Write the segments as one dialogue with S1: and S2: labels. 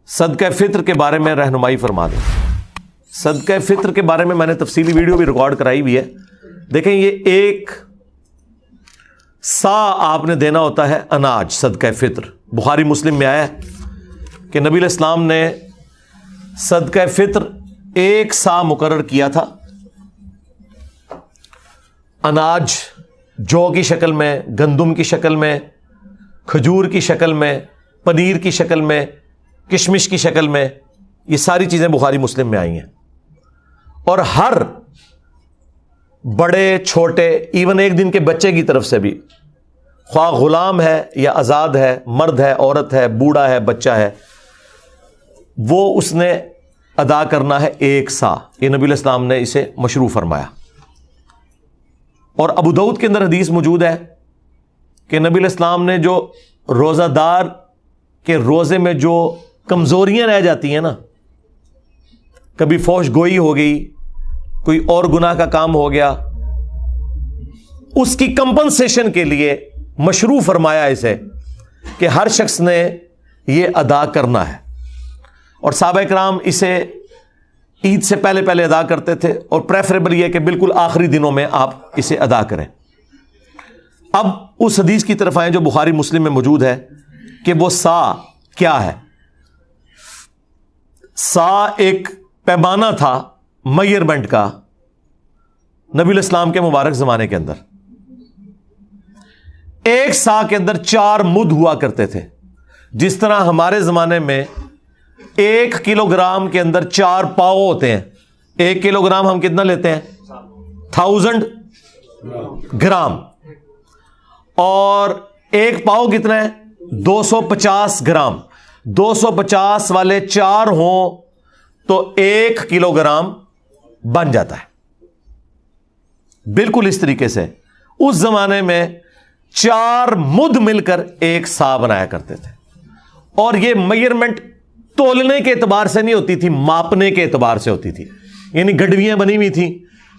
S1: صدقہ فطر کے بارے میں رہنمائی فرما دیں۔ صدقہ فطر کے بارے میں نے تفصیلی ویڈیو بھی ریکارڈ کرائی ہوئی ہے۔ دیکھیں، یہ ایک سا آپ نے دینا ہوتا ہے اناج، صدقہ فطر۔ بخاری مسلم میں آیا ہے کہ نبی علیہ السلام نے صدقہ فطر ایک سا مقرر کیا تھا، اناج جو کی شکل میں، گندم کی شکل میں، کھجور کی شکل میں، پنیر کی شکل میں، کشمش کی شکل میں، یہ ساری چیزیں بخاری مسلم میں آئی ہیں۔ اور ہر بڑے چھوٹے، ایون ایک دن کے بچے کی طرف سے بھی، خواہ غلام ہے یا آزاد ہے، مرد ہے، عورت ہے، بوڑھا ہے، بچہ ہے، وہ اس نے ادا کرنا ہے ایک سا۔ یہ نبی علیہ السلام نے اسے مشروع فرمایا۔ اور ابو داؤد کے اندر حدیث موجود ہے کہ نبی علیہ السلام نے جو روزہ دار کے روزے میں جو کمزوریاں رہ جاتی ہیں نا، کبھی فحش گوئی ہو گئی، کوئی اور گناہ کا کام ہو گیا، اس کی کمپنسیشن کے لیے مشروع فرمایا اسے کہ ہر شخص نے یہ ادا کرنا ہے۔ اور صحابہ کرام اسے عید سے پہلے پہلے ادا کرتے تھے، اور پریفریبل یہ کہ بالکل آخری دنوں میں آپ اسے ادا کریں۔ اب اس حدیث کی طرف آئیں جو بخاری مسلم میں موجود ہے کہ وہ سا کیا ہے۔ سا ایک پیمانہ تھا میئرمنٹ کا نبی علیہ السلام کے مبارک زمانے کے اندر۔ ایک سا کے اندر 4 مد ہوا کرتے تھے، جس طرح ہمارے زمانے میں 1 کلو گرام کے اندر 4 پاؤ ہوتے ہیں۔ 1 کلو گرام ہم کتنا لیتے ہیں؟ 1000 گرام۔ اور 1 پاؤ کتنا ہے؟ 250 گرام۔ 250 والے 4 ہوں تو 1 کلو گرام بن جاتا ہے۔ بالکل اس طریقے سے اس زمانے میں 4 مد مل کر ایک سا بنایا کرتے تھے۔ اور یہ میئرمنٹ تولنے کے اعتبار سے نہیں ہوتی تھی، ماپنے کے اعتبار سے ہوتی تھی۔ یعنی گڈویاں بنی ہوئی تھیں،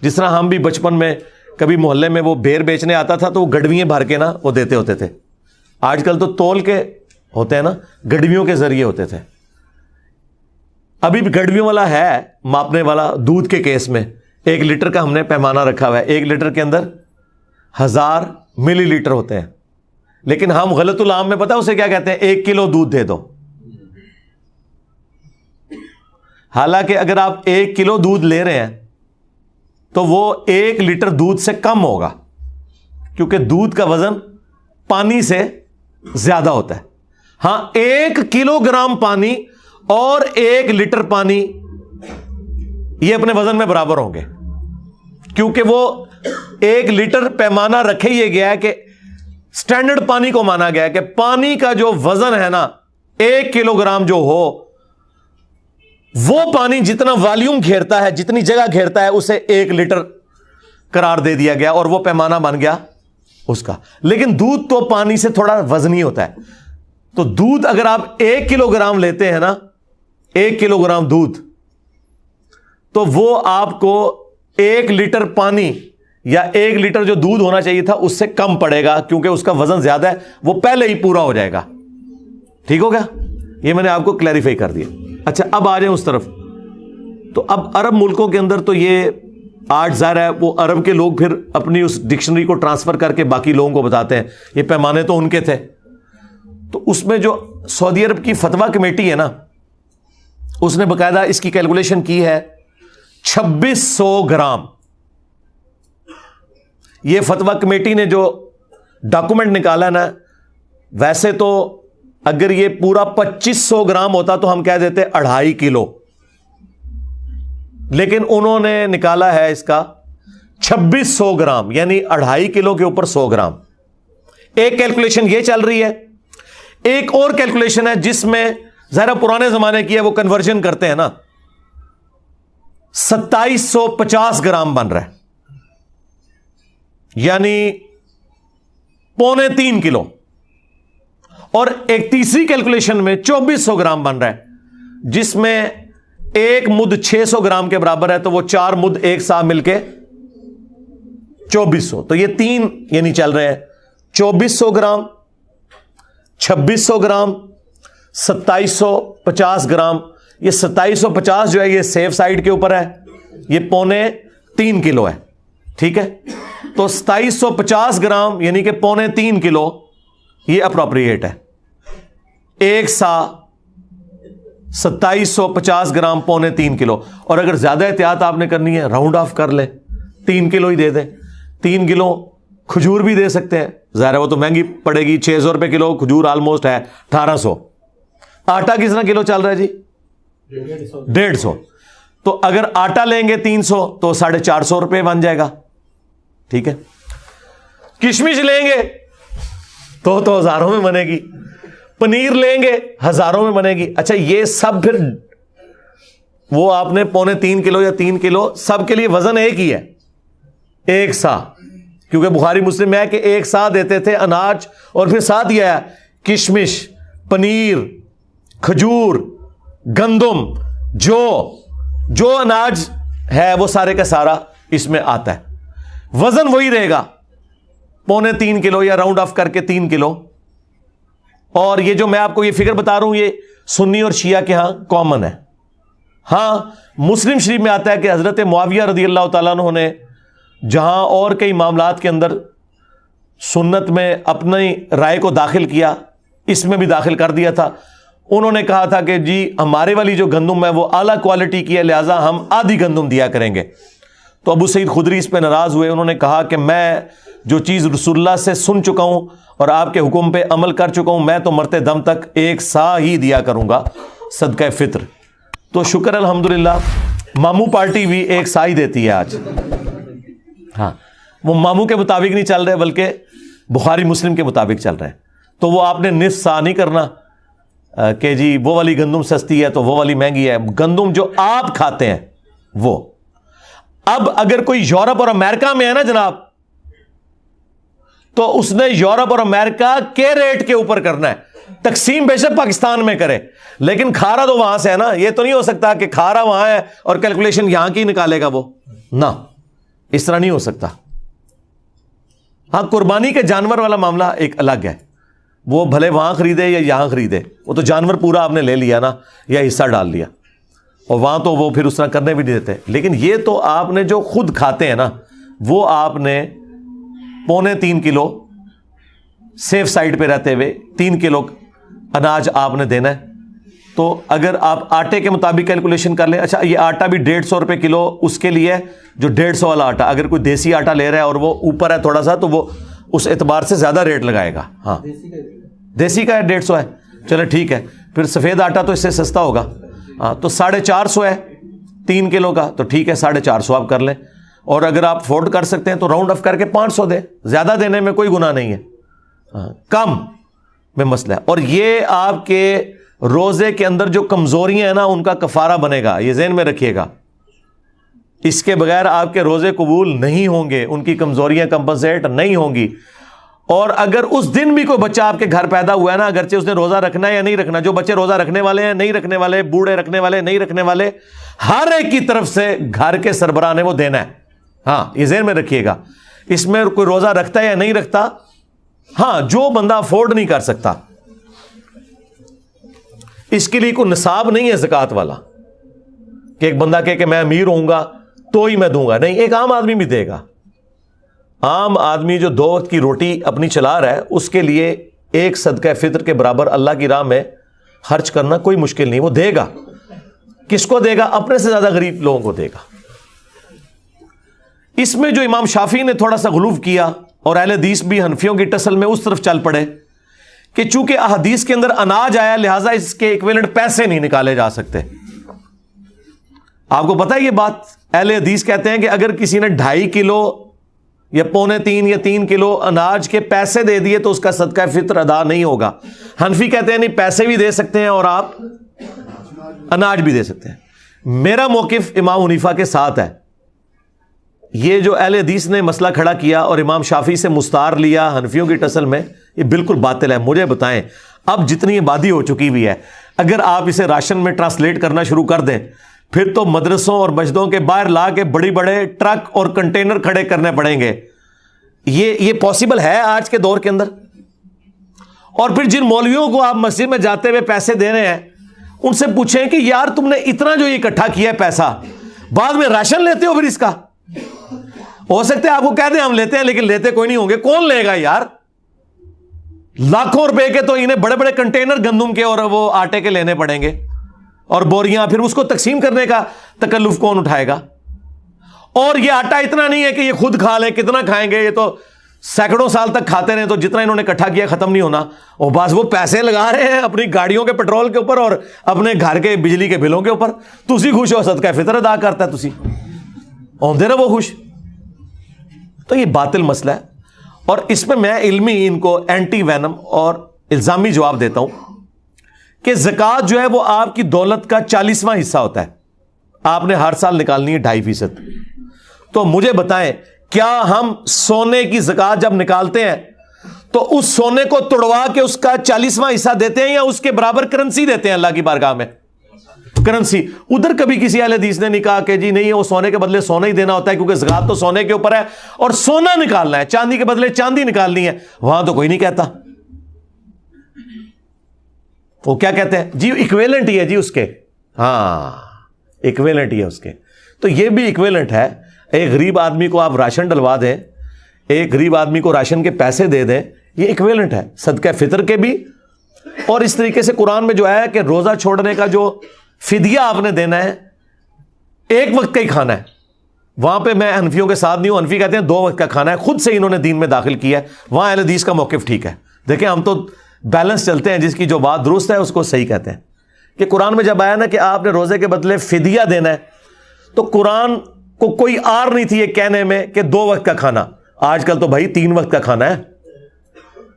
S1: جس طرح ہم بھی بچپن میں کبھی محلے میں وہ بیر بیچنے آتا تھا تو وہ گڈویاں بھر کے نا وہ دیتے ہوتے تھے۔ آج کل تو تول کے ہوتے ہیں نا، گڈویوں کے ذریعے ہوتے تھے۔ ابھی بھی گڈویوں والا ہے ماپنے والا دودھ کے کیس میں۔ 1 لیٹر کا ہم نے پیمانہ رکھا ہوا ہے، 1 لیٹر کے اندر 1000 ملی لیٹر ہوتے ہیں۔ لیکن ہم غلط العام میں پتہ اسے کیا کہتے ہیں؟ 1 کلو دودھ دے دو۔ حالانکہ اگر آپ 1 کلو دودھ لے رہے ہیں تو وہ 1 لیٹر دودھ سے کم ہوگا، کیونکہ دودھ کا وزن پانی سے زیادہ ہوتا ہے۔ ہاں، 1 کلو گرام پانی اور 1 لیٹر پانی یہ اپنے وزن میں برابر ہوں گے، کیونکہ وہ 1 لیٹر پیمانہ رکھے یہ گیا ہے کہ سٹینڈرڈ پانی کو مانا گیا ہے کہ پانی کا جو وزن ہے نا 1 کلو گرام جو ہو، وہ پانی جتنا والیوم گھیرتا ہے، جتنی جگہ گھیرتا ہے، اسے 1 لیٹر قرار دے دیا گیا اور وہ پیمانہ بن گیا اس کا۔ لیکن دودھ تو پانی سے تھوڑا وزنی ہوتا ہے، تو دودھ اگر آپ 1 کلو گرام لیتے ہیں نا، 1 کلو گرام دودھ، تو وہ آپ کو 1 لیٹر پانی یا 1 لیٹر جو دودھ ہونا چاہیے تھا اس سے کم پڑے گا، کیونکہ اس کا وزن زیادہ ہے، وہ پہلے ہی پورا ہو جائے گا۔ ٹھیک ہو گیا؟ یہ میں نے آپ کو کلیریفائی کر دیا۔ اچھا، اب آ جائیں اس طرف۔ تو اب عرب ملکوں کے اندر تو یہ آج ظاہر ہے وہ عرب کے لوگ پھر اپنی اس ڈکشنری کو ٹرانسفر کر کے باقی لوگوں کو بتاتے ہیں، یہ پیمانے تو ان کے تھے۔ تو اس میں جو سعودی عرب کی فتویٰ کمیٹی ہے نا، اس نے باقاعدہ اس کی کیلکولیشن کی ہے 2600 گرام۔ یہ فتویٰ کمیٹی نے جو ڈاکومنٹ نکالا نا، ویسے تو اگر یہ پورا 2500 گرام ہوتا تو ہم کہہ دیتے 2.5 کلو، لیکن انہوں نے نکالا ہے اس کا 2600 گرام، یعنی 2.5 کلو کے اوپر 100 گرام۔ ایک کیلکولیشن یہ چل رہی ہے، ایک اور کیلکولیشن ہے جس میں ذرا پرانے زمانے کی ہے، وہ کنورژن کرتے ہیں نا، 2750 گرام بن رہا ہے، یعنی 2.25 کلو۔ اور ایک تیسری کیلکولیشن میں 2400 گرام بن رہا ہے، جس میں 1 مد 600 گرام کے برابر ہے، تو وہ 4 مد ایک ساتھ مل کے 2400۔ تو یہ 3 یعنی چل رہے ہیں 2400 گرام، 2600 گرام، 2750 گرام. یہ 2750 جو ہے یہ سیف سائڈ کے اوپر ہے, یہ 3.25 کلو ہے. ٹھیک ہے, تو 2750 گرام یعنی کہ 3.25 کلو یہ اپروپریٹ ہے. ایک سا 2750 گرام 3.25 کلو. اور اگر زیادہ احتیاط آپ نے کرنی ہے راؤنڈ آف کر لیں, 3 کلو ہی دے دیں. 3 کلو کھجور بھی دے سکتے ہیں, ظاہر ہے وہ تو مہنگی پڑے گی, 600 روپے کلو کھجور آلموسٹ ہے 1800. آٹا کتنا کلو چل رہا ہے جی؟ 150. تو اگر آٹا لیں گے 300 تو 450 روپے بن جائے گا. ٹھیک ہے, کشمش لیں گے تو ہزاروں میں بنے گی, پنیر لیں گے ہزاروں میں بنے گی. اچھا یہ سب پھر وہ آپ نے 3.25 کلو یا 3 کلو سب کے لیے وزن ایک ہی ہے, ایک سا, کیونکہ بخاری مسلم میں ہے کہ ایک سا دیتے تھے اناج, اور پھر ساتھ یہ ہے کشمش, پنیر, کھجور, گندم, جو اناج ہے وہ سارے کا سارا اس میں آتا ہے. وزن وہی رہے گا 3.25 کلو یا راؤنڈ آف کر کے 3 کلو. اور یہ جو میں آپ کو یہ فگر بتا رہا ہوں یہ سنی اور شیعہ کے ہاں کامن ہے. ہاں مسلم شریف میں آتا ہے کہ حضرت معاویہ رضی اللہ تعالیٰ عنہ نے جہاں اور کئی معاملات کے اندر سنت میں اپنی رائے کو داخل کیا, اس میں بھی داخل کر دیا تھا. انہوں نے کہا تھا کہ جی ہمارے والی جو گندم ہے وہ اعلیٰ کوالٹی کی ہے, لہٰذا ہم آدھی گندم دیا کریں گے. تو ابو سعید خدری اس پہ ناراض ہوئے. انہوں نے کہا کہ میں جو چیز رسول اللہ سے سن چکا ہوں اور آپ کے حکم پہ عمل کر چکا ہوں, میں تو مرتے دم تک ایک سا ہی دیا کروں گا صدقہ فطر. تو شکر الحمدللہ ماموں پارٹی بھی ایک سا ہی دیتی ہے آج. ہاں وہ ماموں کے مطابق نہیں چل رہے بلکہ بخاری مسلم کے مطابق چل رہے ہیں. تو وہ آپ نے نصف سا نہیں کرنا کہ جی وہ والی گندم سستی ہے تو وہ والی مہنگی ہے. گندم جو آپ کھاتے ہیں وہ. اب اگر کوئی یورپ اور امریکہ میں ہے نا جناب, تو اس نے یورپ اور امریکہ کے ریٹ کے اوپر کرنا ہے. تقسیم بے شک پاکستان میں کرے لیکن کھارا تو وہاں سے ہے نا. یہ تو نہیں ہو سکتا کہ کھارا وہاں ہے اور کیلکولیشن یہاں کی نکالے گا وہ, نہ اس طرح نہیں ہو سکتا. ہاں قربانی کے جانور والا معاملہ ایک الگ ہے, وہ بھلے وہاں خریدے یا یہاں خریدے, وہ تو جانور پورا آپ نے لے لیا نا یا حصہ ڈال لیا, اور وہاں تو وہ پھر اس طرح کرنے بھی نہیں دیتے. لیکن یہ تو آپ نے جو خود کھاتے ہیں نا وہ آپ نے 3.25 کلو سیف سائڈ پہ رہتے ہوئے 3 کلو اناج آپ نے دینا ہے. تو اگر آپ آٹے کے مطابق کیلکولیشن کر لیں, اچھا یہ آٹا بھی 150 روپے کلو اس کے لیے جو 150 والا آٹا, اگر کوئی دیسی آٹا لے رہا ہے اور وہ اوپر ہے تھوڑا سا تو وہ اس اعتبار سے زیادہ ریٹ لگائے گا. ہاں دیسی کا ہے 150 ہے, چلے ٹھیک ہے. پھر سفید آٹا تو اس سے سستا ہوگا, ہاں تو 450 ہے 3 کلو کا, تو ٹھیک ہے 450 آپ کر لیں. اور اگر آپ افورڈ کر سکتے ہیں تو راؤنڈ آف کر کے 500 دیں, زیادہ دینے میں کوئی گناہ نہیں ہے, کم میں مسئلہ ہے. اور یہ آپ کے روزے کے اندر جو کمزوریاں ہیں نا ان کا کفارہ بنے گا, یہ ذہن میں رکھیے گا. اس کے بغیر آپ کے روزے قبول نہیں ہوں گے, ان کی کمزوریاں کمپنسیٹ نہیں ہوں گی. اور اگر اس دن بھی کوئی بچہ آپ کے گھر پیدا ہوا ہے نا, اگرچہ اس نے روزہ رکھنا ہے یا نہیں رکھنا, جو بچے روزہ رکھنے والے ہیں نہیں رکھنے والے, بوڑھے رکھنے والے نہیں رکھنے والے, ہر ایک کی طرف سے گھر کے سربراہ نے وہ دینا ہے. ہاں یہ ذہن میں رکھیے گا. اس میں کوئی روزہ رکھتا ہے یا نہیں رکھتا, ہاں جو بندہ افورڈ نہیں کر سکتا اس کے لیے کوئی نصاب نہیں ہے زکوٰۃ والا کہ ایک بندہ کہے کہ میں امیر ہوں گا تو ہی میں دوں گا. نہیں, ایک عام آدمی بھی دے گا. عام آدمی جو 2 وقت کی روٹی اپنی چلا رہا ہے اس کے لیے ایک صدقہ فطر کے برابر اللہ کی راہ میں خرچ کرنا کوئی مشکل نہیں, وہ دے گا. کس کو دے گا؟ اپنے سے زیادہ غریب لوگوں کو دے گا. اس میں جو امام شافعی نے تھوڑا سا غلو کیا اور اہل حدیث بھی حنفیوں کی ٹسل میں اس طرف چل پڑے کہ چونکہ احادیث کے اندر اناج آیا لہٰذا اس کے ایکویلنٹ پیسے نہیں نکالے جا سکتے. آپ کو پتہ ہے یہ بات, اہل حدیث کہتے ہیں کہ اگر کسی نے 2.5 کلو یا 3.25 یا 3 کلو اناج کے پیسے دے دیے تو اس کا صدقہ فطر ادا نہیں ہوگا. حنفی کہتے ہیں نہیں, پیسے بھی دے سکتے ہیں اور آپ اناج بھی دے سکتے ہیں. میرا موقف امام حنیفہ کے ساتھ ہے. یہ جو اہل حدیث نے مسئلہ کھڑا کیا اور امام شافعی سے مستعار لیا حنفیوں کی ٹسل میں, یہ بالکل باطل ہے. مجھے بتائیں اب جتنی آبادی ہو چکی ہوئی ہے, اگر آپ اسے راشن میں ٹرانسلیٹ کرنا شروع کر دیں پھر تو مدرسوں اور مسجدوں کے باہر لا کے بڑی بڑے ٹرک اور کنٹینر کھڑے کرنے پڑیں گے. یہ پاسبل ہے آج کے دور کے اندر. اور پھر جن مولویوں کو آپ مسجد میں جاتے ہوئے پیسے دے رہے ہیں ان سے پوچھیں کہ یار تم نے اتنا جو یہ اکٹھا کیا ہے پیسہ, بعد میں راشن لیتے ہو پھر اس کا؟ ہو سکتا ہے آپ کو کہہ دیں ہم لیتے ہیں, لیکن لیتے کوئی نہیں ہوں گے. کون لے گا یار؟ لاکھوں روپے کے تو انہیں بڑے بڑے کنٹینر گندم کے اور وہ آٹے کے لینے پڑیں گے اور بوریاں, پھر اس کو تقسیم کرنے کا تکلف کون اٹھائے گا؟ اور یہ آٹا اتنا نہیں ہے کہ یہ خود کھا لیں, کتنا کھائیں گے؟ یہ تو سینکڑوں سال تک کھاتے رہے تو جتنا انہوں نے اکٹھا کیا ختم نہیں ہونا. اور بس وہ پیسے لگا رہے ہیں اپنی گاڑیوں کے پیٹرول کے اوپر اور اپنے گھر کے بجلی کے بلوں کے اوپر. تسی خوش ہو, صدقہ فطر ادا کرتا ہے, تسی ہوندے رہو وہ خوش. تو یہ باطل مسئلہ ہے, اور اس میں میں علمی ان کو اینٹی وینم اور الزامی جواب دیتا ہوں کہ زکوٰۃ جو ہے وہ آپ کی دولت کا 40واں حصہ ہوتا ہے, آپ نے ہر سال نکالنی ہے 2.5%. تو مجھے بتائیں, کیا ہم سونے کی زکوٰۃ جب نکالتے ہیں تو اس سونے کو توڑوا کے اس کا 40واں حصہ دیتے ہیں یا اس کے برابر کرنسی دیتے ہیں اللہ کی بارگاہ میں؟ کرنسی. ادھر کبھی کسی اہل حدیث نے نہیں کہا کہ جی نہیں وہ سونے کے بدلے سونا ہی دینا ہوتا ہے کیونکہ زکوٰۃ تو سونے کے اوپر ہے اور سونا نکالنا ہے, چاندی کے بدلے چاندی نکالنی ہے. وہاں تو کوئی نہیں کہتا. وہ کیا کہتے ہیں جی ایکویلنٹ ہی ہے جی اس کے, ہاں ایکویلنٹ ہی ہے اس کے. تو یہ بھی ایکویلنٹ ہے. ایک غریب آدمی کو آپ راشن ڈلوا دیں, ایک غریب آدمی کو راشن کے پیسے دے دیں, یہ ایکویلنٹ ہے صدقہ فطر کے بھی. اور اس طریقے سے قرآن میں جو ہے کہ روزہ چھوڑنے کا جو فدیہ آپ نے دینا ہے ایک وقت کا ہی کھانا ہے. وہاں پہ میں حنفیوں کے ساتھ نہیں ہوں, حنفی کہتے ہیں 2 وقت کا کھانا ہے, خود سے انہوں نے دین میں داخل کیا ہے. وہاں اہل حدیث کا موقف ٹھیک ہے. دیکھیں ہم تو بیلنس چلتے ہیں, جس کی جو بات درست ہے اس کو صحیح کہتے ہیں. کہ قرآن میں جب آیا نا کہ آپ نے روزے کے بدلے فدیہ دینا ہے, تو قرآن کو کوئی آر نہیں تھی یہ کہنے میں کہ 2 وقت کا کھانا. آج کل تو بھائی 3 وقت کا کھانا ہے,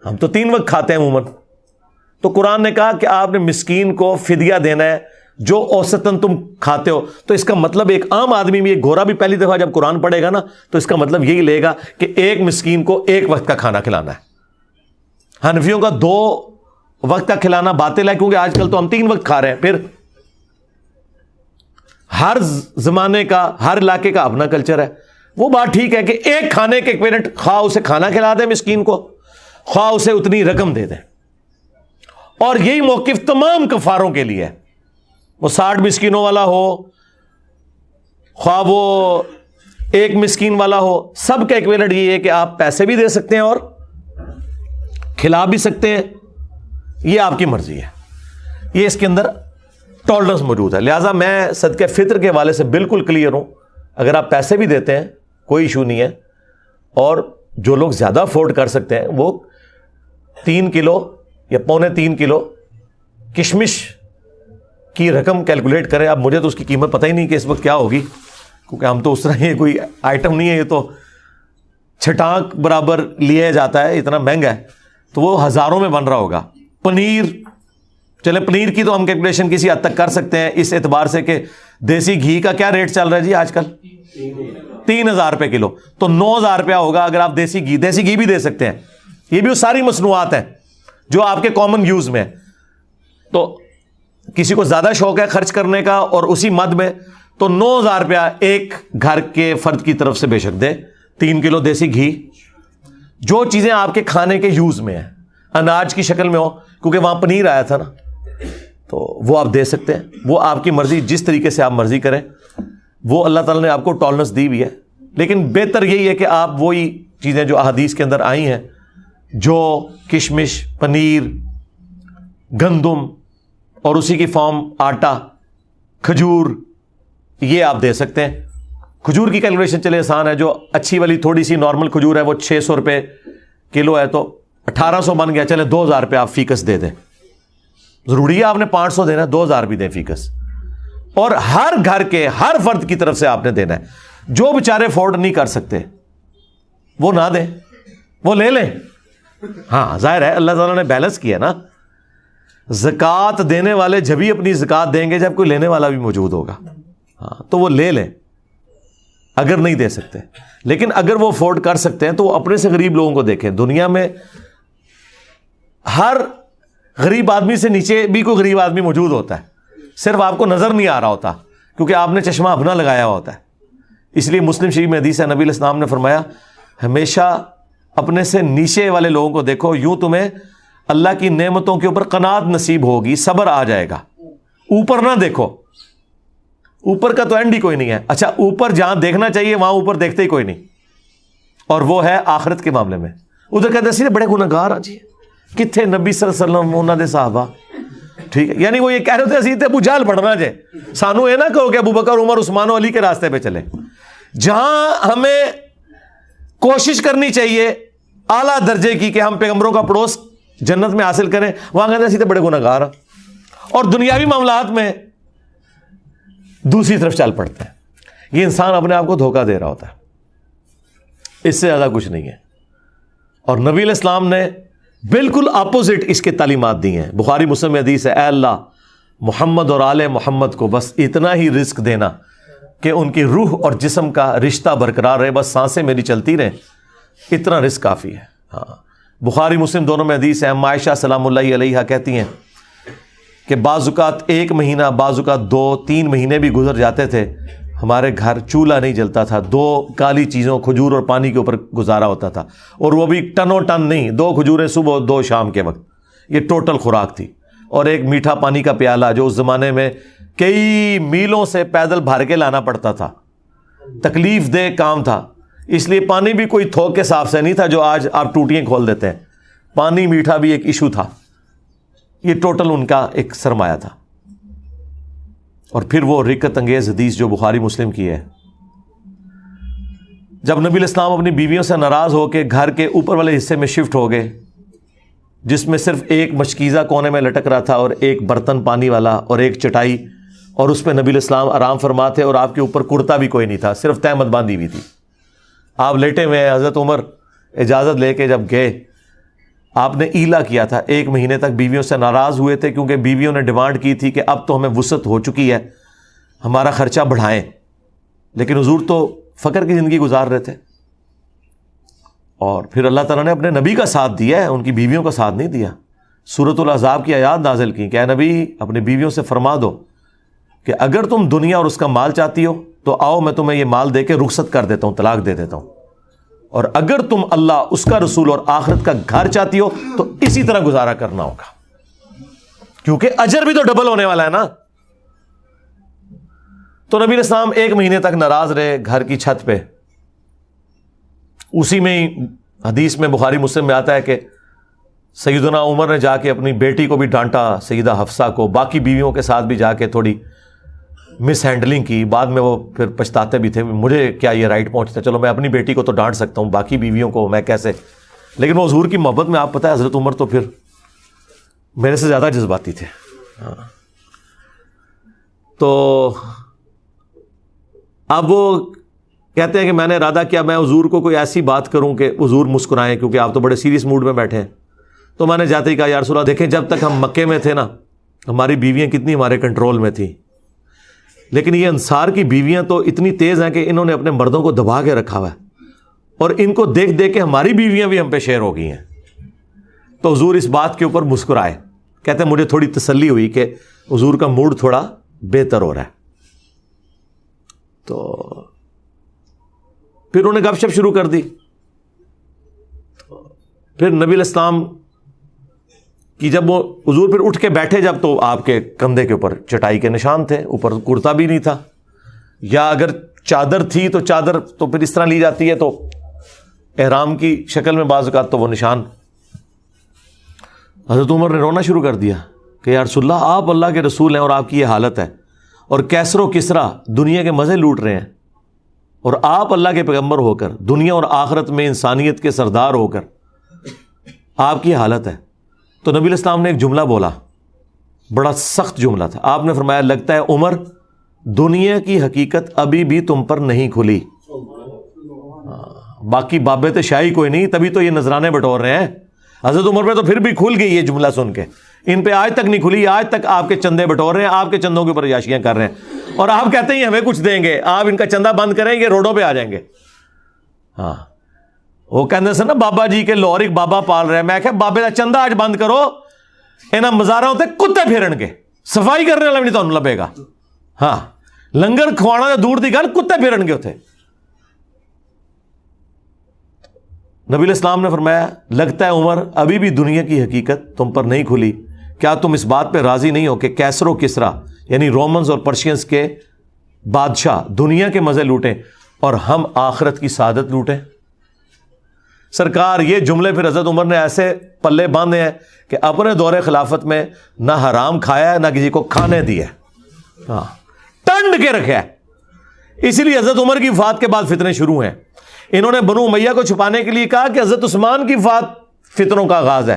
S1: ہم تو 3 وقت کھاتے ہیں عموماً. تو قرآن نے کہا کہ آپ نے مسکین کو فدیہ دینا ہے جو اوسطاً تم کھاتے ہو. تو اس کا مطلب ایک عام آدمی بھی, ایک گورا بھی پہلی دفعہ جب قرآن پڑھے گا نا تو اس کا مطلب یہی لے گا کہ ایک مسکین کو 1 وقت کا کھانا کھلانا ہے. حنفیوں کا 2 وقت کا کھلانا باطل ہے کیونکہ آج کل تو ہم 3 وقت کھا رہے ہیں. پھر ہر زمانے کا, ہر علاقے کا اپنا کلچر ہے. وہ بات ٹھیک ہے کہ ایک کھانے کے ایکویلنٹ, خواہ اسے کھانا کھلا دیں مسکین کو, خواہ اسے اتنی رقم دے دیں. اور یہی موقف تمام کفاروں کے لیے ہے, وہ 60 مسکینوں والا ہو, خواہ وہ 1 مسکین والا ہو, سب کا ایکویلنٹ یہ ہے کہ آپ پیسے بھی دے سکتے ہیں اور کھلا بھی سکتے ہیں. یہ آپ کی مرضی ہے, یہ اس کے اندر ٹالرنس موجود ہے. لہٰذا میں صدقہ فطر کے حوالے سے بالکل کلیئر ہوں. اگر آپ پیسے بھی دیتے ہیں کوئی ایشو نہیں ہے, اور جو لوگ زیادہ افورڈ کر سکتے ہیں وہ 3 کلو یا 3.25 کلو کشمش کی رقم کیلکولیٹ کریں. اب مجھے تو اس کی قیمت پتہ ہی نہیں کہ اس وقت کیا ہوگی, کیونکہ ہم تو اس طرح یہ کوئی آئٹم نہیں ہے, یہ تو چھٹانک برابر لیا جاتا ہے, اتنا مہنگا ہے. تو وہ ہزاروں میں بن رہا ہوگا. پنیر, چلے پنیر کی تو ہم کیلکولیشن کسی حد تک کر سکتے ہیں اس اعتبار سے کہ دیسی گھی کا کیا ریٹ چل رہا ہے جی آج کل, 3,000 روپے کلو, تو 9,000 روپیہ ہوگا اگر آپ دیسی گھی بھی دے سکتے ہیں. یہ بھی وہ ساری مصنوعات ہیں جو آپ کے کامن یوز میں. تو کسی کو زیادہ شوق ہے خرچ کرنے کا اور اسی مد میں, تو 9,000 روپیہ ایک گھر کے فرد کی طرف سے بے شک دے. 3 کلو دیسی گھی, جو چیزیں آپ کے کھانے کے یوز میں ہیں, اناج کی شکل میں ہو, کیونکہ وہاں پنیر آیا تھا نا, تو وہ آپ دے سکتے ہیں. وہ آپ کی مرضی, جس طریقے سے آپ مرضی کریں. وہ اللہ تعالیٰ نے آپ کو ٹالرنس دی ہوئی ہے, لیکن بہتر یہی ہے کہ آپ وہی چیزیں جو احادیث کے اندر آئی ہیں, جو کشمش, پنیر, گندم اور اسی کی فارم آٹا, کھجور, یہ آپ دے سکتے ہیں. کھجور کی کیلکولیشن چلے آسان ہے, جو اچھی والی تھوڑی سی نارمل کھجور ہے وہ 600 روپے کلو ہے, تو 1800 بن گیا. چلے 2,000 روپے آپ فیکس دے دیں. ضروری ہے آپ نے 500 دینا, 2,000 بھی دیں فیکس. اور ہر گھر کے ہر فرد کی طرف سے آپ نے دینا ہے. جو بیچارے افورڈ نہیں کر سکتے وہ نہ دیں, وہ لے لیں. ہاں ظاہر ہے اللہ تعالیٰ نے بیلنس کیا نا, زکوٰۃ دینے والے جبھی اپنی زکوٰۃ دیں گے جب کوئی لینے والا بھی موجود ہوگا. ہاں تو وہ لے لیں اگر نہیں دے سکتے. لیکن اگر وہ افورڈ کر سکتے ہیں تو وہ اپنے سے غریب لوگوں کو دیکھیں. دنیا میں ہر غریب آدمی سے نیچے بھی کوئی غریب آدمی موجود ہوتا ہے, صرف آپ کو نظر نہیں آ رہا ہوتا کیونکہ آپ نے چشمہ اپنا لگایا ہوا ہوتا ہے. اس لیے مسلم شریف میں حدیث ہے, نبی علیہ السلام نے فرمایا ہمیشہ اپنے سے نیچے والے لوگوں کو دیکھو, یوں تمہیں اللہ کی نعمتوں کے اوپر قناعت نصیب ہوگی, صبر آ جائے گا. اوپر نہ دیکھو, اوپر کا تو اینڈ ہی کوئی نہیں ہے. اچھا اوپر جہاں دیکھنا چاہیے وہاں اوپر دیکھتے ہی کوئی نہیں, اور وہ ہے آخرت کے معاملے میں. ادھر کہتے ہیں بڑے گناہگار آ جی, کتنے نبی صلی اللہ علیہ وسلم انہوں نے صحابہ, ٹھیک ہے, یعنی وہ یہ کہہ رہے تھے ابو جہل پڑھنا جائے, سانو یہ نہ کہو کہ ابو بکر عمر عثمان و علی کے راستے پہ چلے. جہاں ہمیں کوشش کرنی چاہیے اعلیٰ درجے کی کہ ہم پیغمبروں کا پڑوس جنت میں حاصل کریں, وہاں کہتے ہیں بڑے گناہگار, اور دنیاوی معاملات میں دوسری طرف چل پڑتے ہیں. یہ انسان اپنے آپ کو دھوکہ دے رہا ہوتا ہے, اس سے زیادہ کچھ نہیں ہے. اور نبی علیہ السلام نے بالکل اپوزٹ اس کے تعلیمات دی ہیں. بخاری مسلم میں حدیث ہے, اے اللہ محمد اور آل محمد کو بس اتنا ہی رزق دینا کہ ان کی روح اور جسم کا رشتہ برقرار رہے, بس سانسیں میری چلتی رہیں, اتنا رزق کافی ہے. ہاں, بخاری مسلم دونوں میں حدیث ہے. ہم عائشہ سلام اللہ علیہا کہتی ہیں کہ بعض اوقات 1 مہینہ, بعض اوقات 2-3 مہینے بھی گزر جاتے تھے, ہمارے گھر چولہا نہیں جلتا تھا. 2 کالی چیزوں, کھجور اور پانی کے اوپر گزارا ہوتا تھا, اور وہ بھی ٹنوں ٹن نہیں, 2 کھجوریں صبح 2 شام کے وقت, یہ ٹوٹل خوراک تھی. اور ایک میٹھا پانی کا پیالہ جو اس زمانے میں کئی میلوں سے پیدل بھر کے لانا پڑتا تھا, تکلیف دہ کام تھا. اس لیے پانی بھی کوئی تھوک کے صاف سے نہیں تھا جو آج آپ ٹوٹیاں کھول دیتے ہیں. پانی میٹھا بھی ایک ایشو تھا. یہ ٹوٹل ان کا ایک سرمایہ تھا. اور پھر وہ رکت انگیز حدیث جو بخاری مسلم کی ہے, جب نبی علیہ السلام اپنی بیویوں سے ناراض ہو کے گھر کے اوپر والے حصے میں شفٹ ہو گئے, جس میں صرف ایک مشکیزہ کونے میں لٹک رہا تھا, اور ایک برتن پانی والا, اور ایک چٹائی, اور اس پہ نبی علیہ السلام آرام فرما تھے, اور آپ کے اوپر کرتا بھی کوئی نہیں تھا, صرف تہمت باندھی ہوئی تھی, آپ لیٹے ہوئے ہیں. حضرت عمر اجازت لے کے جب گئے, آپ نے ایلا کیا تھا, 1 مہینے تک بیویوں سے ناراض ہوئے تھے, کیونکہ بیویوں نے ڈیمانڈ کی تھی کہ اب تو ہمیں وسعت ہو چکی ہے, ہمارا خرچہ بڑھائیں. لیکن حضور تو فقر کی زندگی گزار رہے تھے. اور پھر اللہ تعالیٰ نے اپنے نبی کا ساتھ دیا ہے, ان کی بیویوں کا ساتھ نہیں دیا. سورۃ الاحزاب کی آیات نازل کی کہ اے نبی اپنی بیویوں سے فرما دو کہ اگر تم دنیا اور اس کا مال چاہتی ہو تو آؤ, میں تمہیں یہ مال دے کے رخصت کر دیتا ہوں, طلاق دے دیتا ہوں. اور اگر تم اللہ, اس کا رسول اور آخرت کا گھر چاہتی ہو تو اسی طرح گزارا کرنا ہوگا, کیونکہ اجر بھی تو ڈبل ہونے والا ہے نا. تو نبی علیہ السلام 1 مہینے تک ناراض رہے گھر کی چھت پہ. اسی میں ہی حدیث میں بخاری مسلم میں آتا ہے کہ سیدنا عمر نے جا کے اپنی بیٹی کو بھی ڈانٹا, سیدہ حفصہ کو, باقی بیویوں کے ساتھ بھی جا کے تھوڑی مس ہینڈلنگ کی. بعد میں وہ پھر پچھتاتے بھی تھے, مجھے کیا یہ رائٹ پہنچتا, چلو میں اپنی بیٹی کو تو ڈانٹ سکتا ہوں, باقی بیویوں کو میں کیسے. لیکن وہ حضور کی محبت میں, آپ پتہ ہے حضرت عمر تو پھر میرے سے زیادہ جذباتی تھے. تو اب وہ کہتے ہیں کہ میں نے ارادہ کیا میں حضور کو کوئی ایسی بات کروں کہ حضور مسکرائیں, کیونکہ آپ تو بڑے سیریس موڈ میں بیٹھے ہیں. تو میں نے جاتے ہی کہا یا رسول اللہ دیکھیں جب تک ہم مکے میں تھے نا, ہماری بیویاں کتنی ہمارے کنٹرول میں تھیں, لیکن یہ انصار کی بیویاں تو اتنی تیز ہیں کہ انہوں نے اپنے مردوں کو دبا کے رکھا ہوا ہے, اور ان کو دیکھ دیکھ کے ہماری بیویاں بھی ہم پہ شیر ہو گئی ہیں. تو حضور اس بات کے اوپر مسکرائے, کہتے ہیں مجھے تھوڑی تسلی ہوئی کہ حضور کا موڈ تھوڑا بہتر ہو رہا ہے. تو پھر انہوں نے گپ شپ شروع کر دی. پھر نبی علیہ السلام کی جب وہ حضور پھر اٹھ کے بیٹھے, جب تو آپ کے کندھے کے اوپر چٹائی کے نشان تھے, اوپر کرتا بھی نہیں تھا, یا اگر چادر تھی تو چادر تو پھر اس طرح لی جاتی ہے تو احرام کی شکل میں بعض اوقات تو وہ نشان. حضرت عمر نے رونا شروع کر دیا کہ یا رسول اللہ آپ اللہ کے رسول ہیں اور آپ کی یہ حالت ہے, اور کیسر و کسرا دنیا کے مزے لوٹ رہے ہیں, اور آپ اللہ کے پیغمبر ہو کر دنیا اور آخرت میں انسانیت کے سردار ہو کر آپ کی حالت ہے. تو نبی علیہ السلام نے ایک جملہ بولا, بڑا سخت جملہ تھا. آپ نے فرمایا لگتا ہے عمر دنیا کی حقیقت ابھی بھی تم پر نہیں کھلی. باقی بابے تو شاہی کوئی نہیں, تبھی تو یہ نذرانے بٹور رہے ہیں. حضرت عمر پہ تو پھر بھی کھل گئی یہ جملہ سن کے, ان پہ آج تک نہیں کھلی, آج تک آپ کے چندے بٹور رہے ہیں, آپ کے چندوں کے اوپر عیاشیاں کر رہے ہیں, اور آپ کہتے ہیں ہمیں کچھ دیں گے, آپ ان کا چندہ بند کریں گے روڈوں پہ آ جائیں گے. ہاں وہ کہنے سے نا بابا جی کے لاہور ایک بابا پال رہے ہیں, میں کہ بابے کا چندہ آج بند کرو, انہاں مزاراں ہوتے کتے پھیرن گے, صفائی کرنے والا بھی نہیں تمہیں لبے گا. ہاں لنگر کھوانا دور دی گل, کتے پھیرن گے اتنے. نبی علیہ السلام نے فرمایا لگتا ہے عمر ابھی بھی دنیا کی حقیقت تم پر نہیں کھلی، کیا تم اس بات پہ راضی نہیں ہو کہ کیسر و کسرا یعنی رومنز اور پرشینز کے بادشاہ دنیا کے مزے لوٹیں اور ہم آخرت کی سعادت لوٹیں؟ سرکار یہ جملے پھر حضرت عمر نے ایسے پلے باندھے ہیں کہ اپنے دور خلافت میں نہ حرام کھایا ہے نہ کسی کو کھانے دیا ہے، ہاں ٹنڈ کے رکھا ہے۔ اسی لیے حضرت عمر کی وفات کے بعد فتنے شروع ہیں۔ انہوں نے بنو امیہ کو چھپانے کے لیے کہا کہ حضرت عثمان کی وفات فتنوں کا آغاز ہے،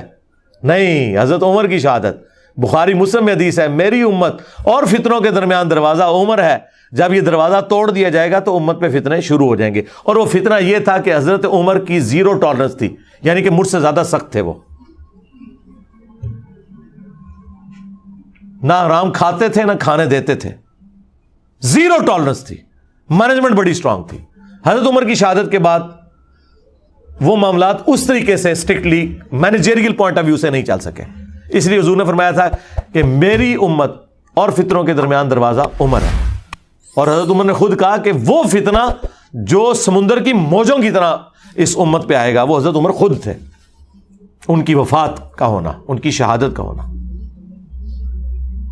S1: نہیں، حضرت عمر کی شہادت۔ بخاری مسلم میں حدیث ہے میری امت اور فتنوں کے درمیان دروازہ عمر ہے، جب یہ دروازہ توڑ دیا جائے گا تو امت پہ فتنے شروع ہو جائیں گے۔ اور وہ فتنہ یہ تھا کہ حضرت عمر کی زیرو ٹالرنس تھی، یعنی کہ مجھ سے زیادہ سخت تھے، وہ نہ حرام کھاتے تھے نہ کھانے دیتے تھے، زیرو ٹالرنس تھی، مینجمنٹ بڑی اسٹرانگ تھی۔ حضرت عمر کی شہادت کے بعد وہ معاملات اس طریقے سے strictly managerial point of view سے نہیں چل سکے، اس لیے حضور نے فرمایا تھا کہ میری امت اور فتنوں کے درمیان دروازہ عمر ہے۔ اور حضرت عمر نے خود کہا کہ وہ فتنہ جو سمندر کی موجوں کی طرح اس امت پہ آئے گا وہ حضرت عمر خود تھے، ان کی وفات کا ہونا، ان کی شہادت کا ہونا۔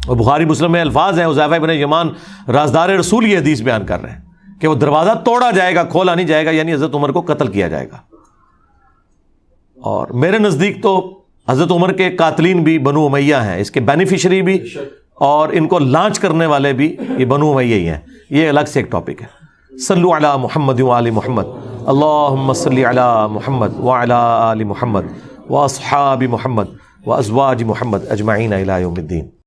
S1: اور بخاری مسلم میں الفاظ ہیں، حذیفہ بن یمان رازدار رسول یہ حدیث بیان کر رہے ہیں کہ وہ دروازہ توڑا جائے گا، کھولا نہیں جائے گا، یعنی حضرت عمر کو قتل کیا جائے گا۔ اور میرے نزدیک تو حضرت عمر کے قاتلین بھی بنو امیہ ہیں، اس کے بینیفیشری بھی، اور ان کو لانچ کرنے والے بھی یہ بنو امیہ ہی ہیں، یہ الگ سے ایک ٹاپک ہے۔ صلو علی محمد وآل محمد، اللہم صلی علی محمد وعلی آل محمد واصحاب محمد وازواج محمد اجمعین الی یوم الدین۔